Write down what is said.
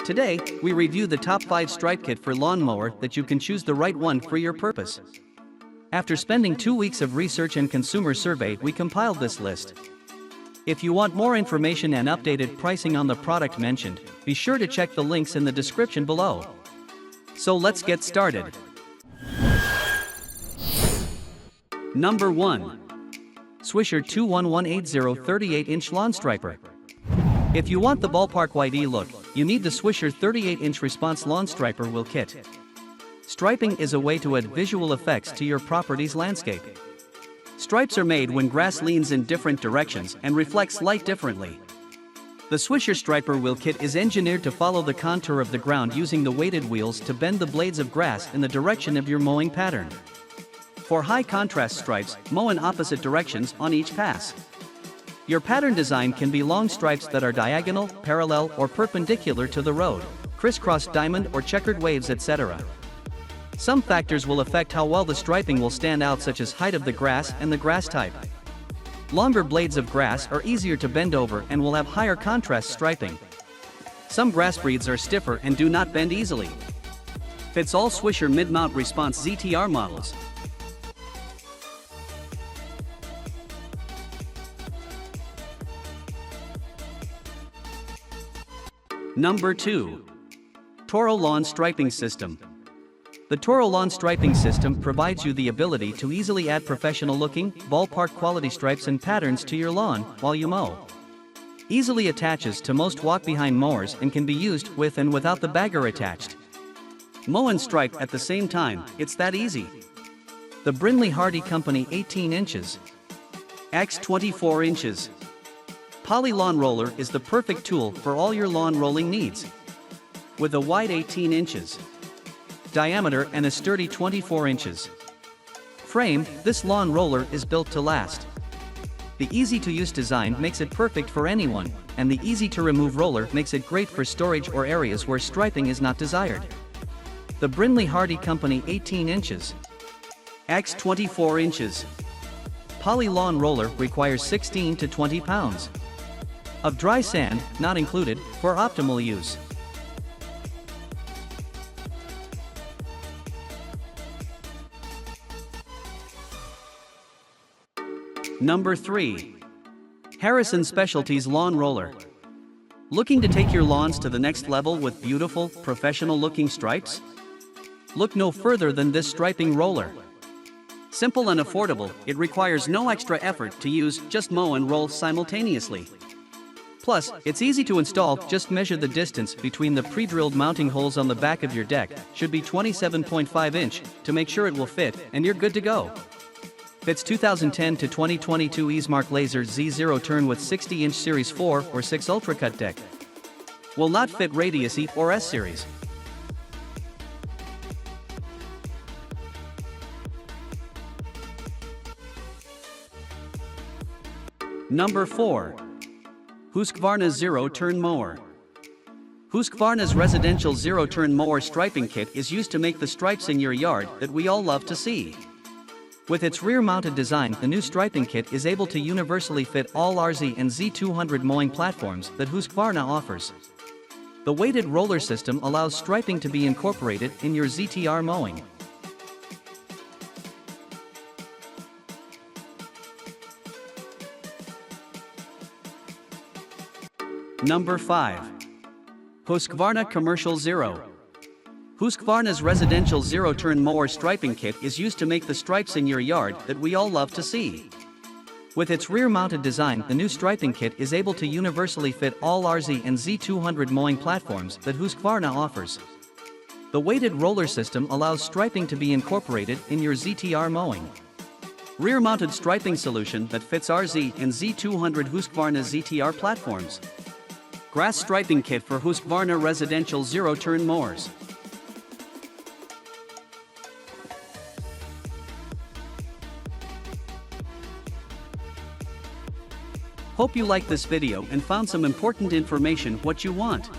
Today, we review the top 5 stripe kit for lawnmower that you can choose the right one for your purpose. After spending 2 weeks of research and consumer survey, we compiled this list. If you want more information and updated pricing on the product mentioned, be sure to check the links in the description below. So let's get started. Number 1. Swisher 21180 38-inch Lawn Striper. If you want the ballpark wide look, you need the Swisher 38-inch Response Lawn Striper Wheel Kit. Striping is a way to add visual effects to your property's landscape. Stripes are made when grass leans in different directions and reflects light differently. The Swisher Striper Wheel Kit is engineered to follow the contour of the ground using the weighted wheels to bend the blades of grass in the direction of your mowing pattern. For high contrast stripes, mow in opposite directions on each pass. Your pattern design can be long stripes that are diagonal, parallel, or perpendicular to the road, crisscross diamond or checkered waves, etc. Some factors will affect how well the striping will stand out, such as height of the grass and the grass type. Longer blades of grass are easier to bend over and will have higher contrast striping. Some grass breeds are stiffer and do not bend easily. Fits all Swisher mid-mount Response ZTR models. Number 2. Toro Lawn Striping System. The Toro Lawn Striping System provides you the ability to easily add professional-looking, ballpark quality stripes and patterns to your lawn while you mow. Easily attaches to most walk-behind mowers and can be used with and without the bagger attached. Mow and stripe at the same time, it's that easy. The Brindley Hardy Company 18 inches x 24 inches Poly Lawn Roller is the perfect tool for all your lawn rolling needs. With a wide 18 inches diameter and a sturdy 24 inches frame, this lawn roller is built to last. The easy-to-use design makes it perfect for anyone, and the easy-to-remove roller makes it great for storage or areas where striping is not desired. The Brindley Hardy Company 18 inches x 24 inches Poly Lawn Roller requires 16 to 20 pounds of dry sand, not included, for optimal use. Number 3. Harrison Specialties Lawn Roller. Looking to take your lawns to the next level with beautiful, professional-looking stripes? Look no further than this striping roller. Simple and affordable, it requires no extra effort to use, just mow and roll simultaneously. Plus, it's easy to install, just measure the distance between the pre-drilled mounting holes on the back of your deck, should be 27.5 inch, to make sure it will fit, and you're good to go. Fits 2010 to 2022 Easemark Laser Z0 turn with 60-inch Series 4 or 6 Ultra Cut deck. Will not fit Radius E or S Series. Number 4. Husqvarna Zero-Turn Mower. Husqvarna's residential zero-turn mower striping kit is used to make the stripes in your yard that we all love to see. With its rear-mounted design, the new striping kit is able to universally fit all RZ and Z200 mowing platforms that Husqvarna offers. The weighted roller system allows striping to be incorporated in your ZTR mowing. Number 5. Husqvarna Commercial Zero. Husqvarna's residential zero-turn mower striping kit is used to make the stripes in your yard that we all love to see. With its rear-mounted design, the new striping kit is able to universally fit all RZ and Z200 mowing platforms that Husqvarna offers. The weighted roller system allows striping to be incorporated in your ZTR mowing. Rear-mounted striping solution that fits RZ and Z200 Husqvarna ZTR platforms. Grass striping kit for Husqvarna residential zero-turn mowers. Hope you liked this video and found some important information what you want.